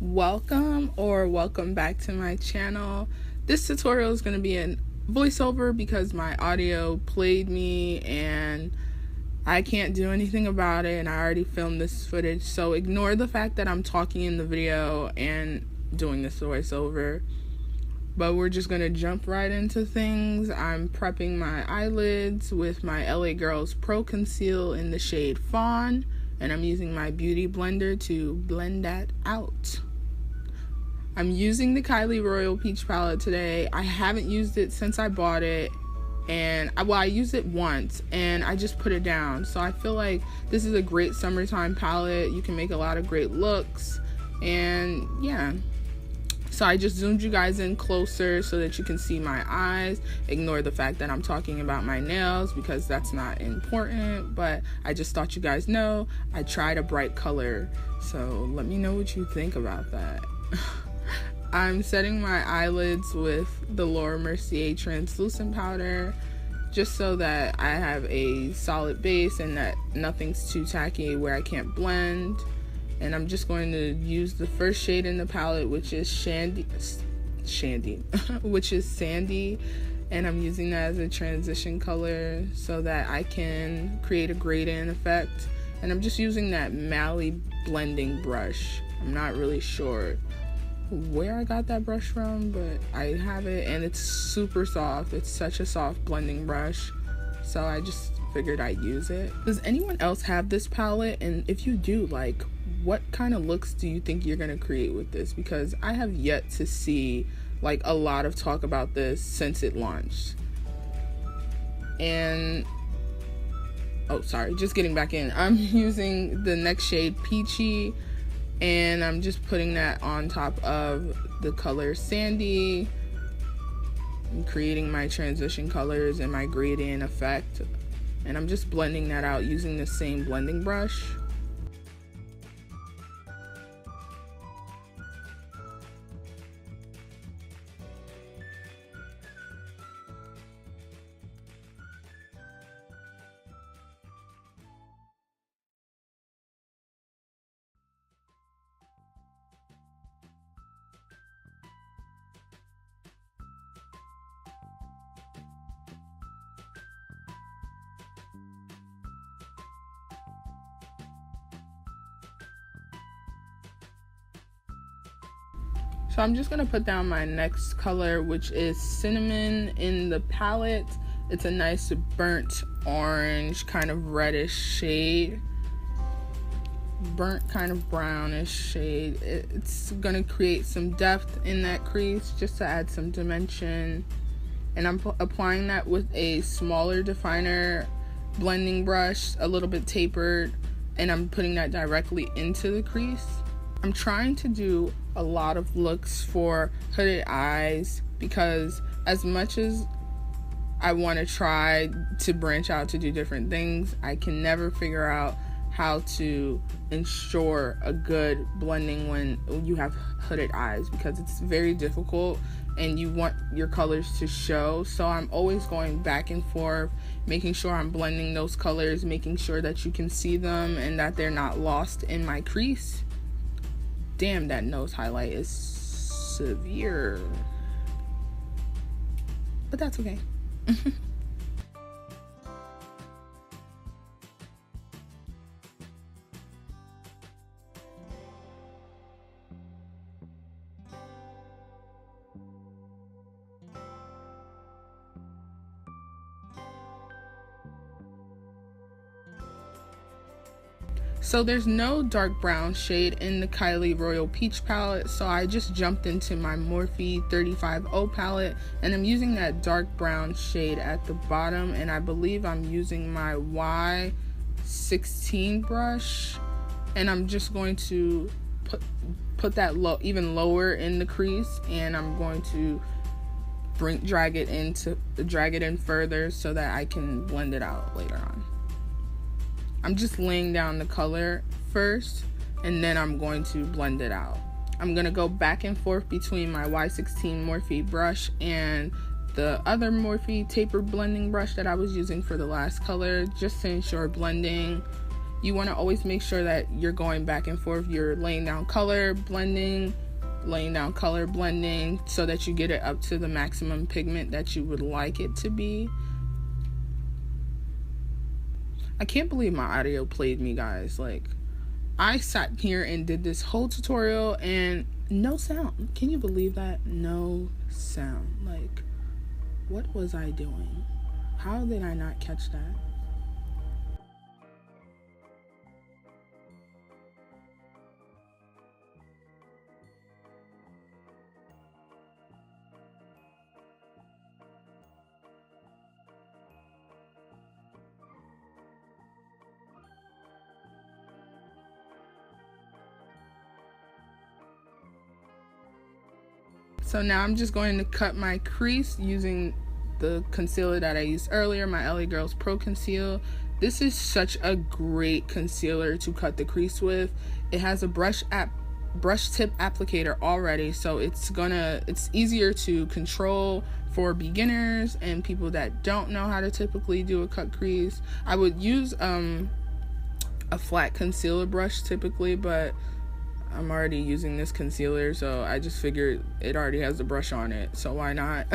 Welcome back to my channel. This tutorial is going to be a voiceover because my audio played me and I can't do anything about it, and I already filmed this footage, so ignore the fact that I'm talking in the video and doing this voiceover. But we're just going to jump right into things. I'm prepping my eyelids with my LA Girls Pro Conceal in the shade Fawn, and I'm using my beauty blender to blend that out. I'm using the Kylie Royal Peach palette today. I haven't used it since I bought it, and I used it once and I just put it down. So I feel like this is a great summertime palette. You can make a lot of great looks, and yeah. So I just zoomed you guys in closer so that you can see my eyes. Ignore the fact that I'm talking about my nails because that's not important, but I just thought you guys know I tried a bright color. So let me know what you think about that. I'm setting my eyelids with the Laura Mercier translucent powder just so that I have a solid base and that nothing's too tacky where I can't blend. And I'm just going to use the first shade in the palette, which is Sandy, which is Sandy, and I'm using that as a transition color so that I can create a gradient effect. And I'm just using that Mally blending brush. I'm not really sure where I got that brush from, but I have it and it's super soft. It's such a soft blending brush, so I just figured I'd use it. Does anyone else have this palette? And if you do, like, what kind of looks do you think you're gonna create with this? Because I have yet to see like a lot of talk about this since it launched. And oh, sorry, just getting back in, I'm using the next shade Peachy, and I'm just putting that on top of the color Sandy. I'm creating my transition colors and my gradient effect, and I'm just blending that out using the same blending brush. So I'm just gonna put down my next color, which is Cinnamon in the palette. It's a nice burnt orange, kind of reddish shade. Burnt kind of brownish shade. It's gonna create some depth in that crease just to add some dimension. And I'm applying that with a smaller definer blending brush, a little bit tapered, and I'm putting that directly into the crease. I'm trying to do a lot of looks for hooded eyes because as much as I want to try to branch out to do different things, I can never figure out how to ensure a good blending when you have hooded eyes, because it's very difficult and you want your colors to show. So I'm always going back and forth, making sure I'm blending those colors, making sure that you can see them and that they're not lost in my crease. Damn, that nose highlight is severe, but that's okay. So there's no dark brown shade in the Kylie Royal Peach palette, so I just jumped into my Morphe 35O palette, and I'm using that dark brown shade at the bottom, and I believe I'm using my Y16 brush, and I'm just going to put that even lower in the crease, and I'm going to drag it in further so that I can blend it out later on. I'm just laying down the color first, and then I'm going to blend it out. I'm going to go back and forth between my Y16 Morphe brush and the other Morphe taper blending brush that I was using for the last color, just to ensure blending. You want to always make sure that you're going back and forth. You're laying down color, blending, laying down color, blending, so that you get it up to the maximum pigment that you would like it to be. I can't believe my audio played me, guys. Like, I sat here and did this whole tutorial and no sound. Can you believe that? No sound. Like, what was I doing? How did I not catch that? So now I'm just going to cut my crease using the concealer that I used earlier, my LA Girls Pro Conceal. This is such a great concealer to cut the crease with. It has a brush tip applicator already, so it's easier to control for beginners and people that don't know how to typically do a cut crease. I would use a flat concealer brush typically, but I'm already using this concealer, so I just figured it already has the brush on it, so why not?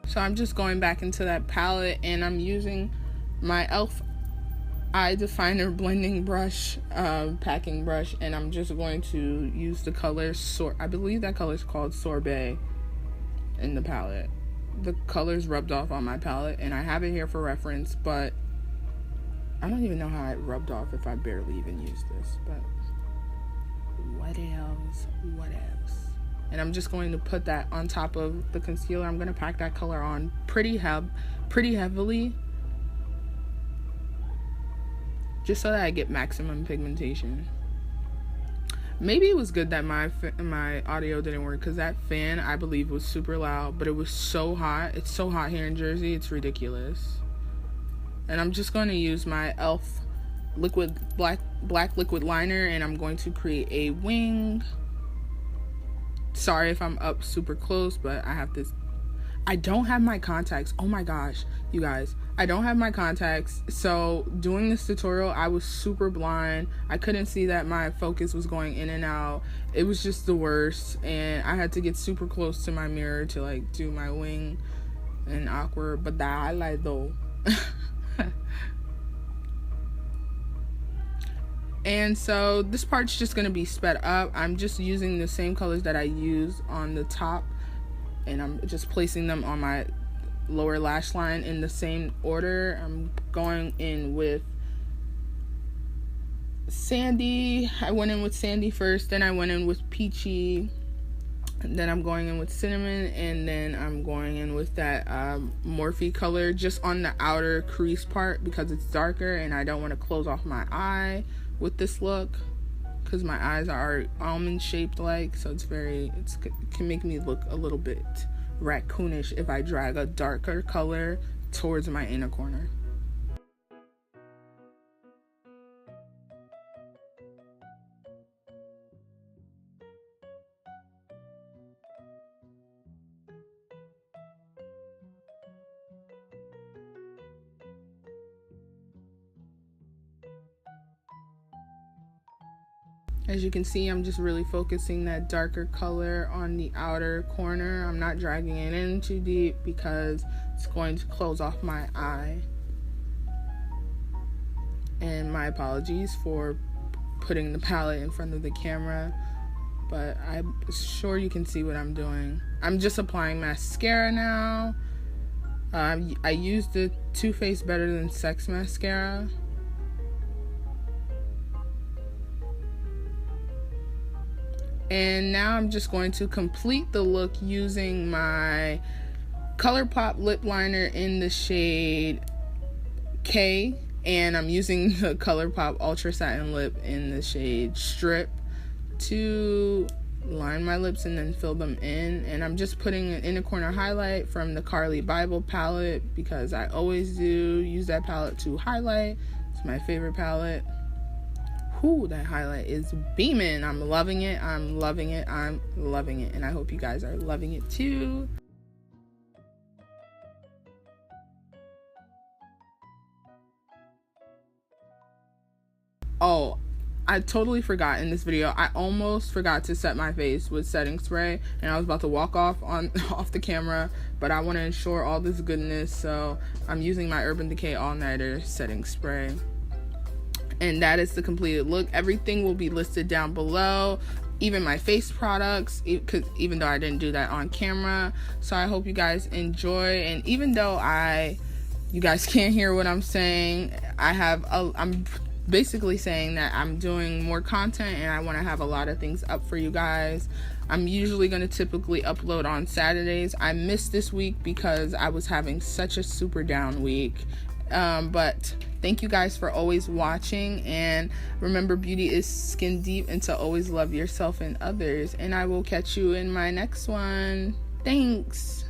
So I'm just going back into that palette and I'm using my e.l.f. eye definer blending brush, packing brush, and I'm just going to use the color I believe that color is called Sorbet in the palette. The color's rubbed off on my palette and I have it here for reference, but I don't even know how it rubbed off if I barely even used this, but what else? And I'm just going to put that on top of the concealer. I'm going to pack that color on pretty heavily, just so that I get maximum pigmentation. Maybe it was good that my audio didn't work, because that fan, I believe, was super loud, but it was so hot. It's so hot here in Jersey, it's ridiculous. And I'm just going to use my e.l.f. black liquid liner, and I'm going to create a wing. Sorry if I'm up super close, but I don't have my contacts. Oh my gosh, you guys, I don't have my contacts. So doing this tutorial, I was super blind. I couldn't see that my focus was going in and out. It was just the worst, and I had to get super close to my mirror to like do my wing, and awkward, but the highlight though. And so this part's just going to be sped up. I'm just using the same colors that I used on the top, and I'm just placing them on my lower lash line in the same order. I'm going in with Sandy. I went in with Sandy first, then I went in with Peachy, and then I'm going in with Cinnamon, and then I'm going in with that Morphe color just on the outer crease part because it's darker and I don't want to close off my eye with this look, because my eyes are almond shaped like, so it can make me look a little bit raccoonish if I drag a darker color towards my inner corner. As you can see, I'm just really focusing that darker color on the outer corner. I'm not dragging it in too deep because it's going to close off my eye. And my apologies for putting the palette in front of the camera, but I'm sure you can see what I'm doing. I'm just applying mascara now. I used the Too Faced Better Than Sex mascara. And now I'm just going to complete the look using my ColourPop lip liner in the shade K, and I'm using the ColourPop Ultra Satin Lip in the shade Strip to line my lips and then fill them in. And I'm just putting an inner corner highlight from the Carli Bybel palette, because I always do use that palette to highlight. It's my favorite palette. Whoo, that highlight is beaming. I'm loving it. I'm loving it. I'm loving it. And I hope you guys are loving it too. Oh, I totally forgot in this video. I almost forgot to set my face with setting spray, and I was about to walk off the camera, but I want to ensure all this goodness, so I'm using my Urban Decay All Nighter setting spray. And that is the completed look. Everything will be listed down below, even my face products, because even though I didn't do that on camera. So I hope you guys enjoy. And even though you guys can't hear what I'm saying, I'm basically saying that I'm doing more content and I want to have a lot of things up for you guys. I'm usually going to typically upload on Saturdays. I missed this week because I was having such a super down week. But thank you guys for always watching, and remember, beauty is skin deep, and to always love yourself and others. And I will catch you in my next one. Thanks.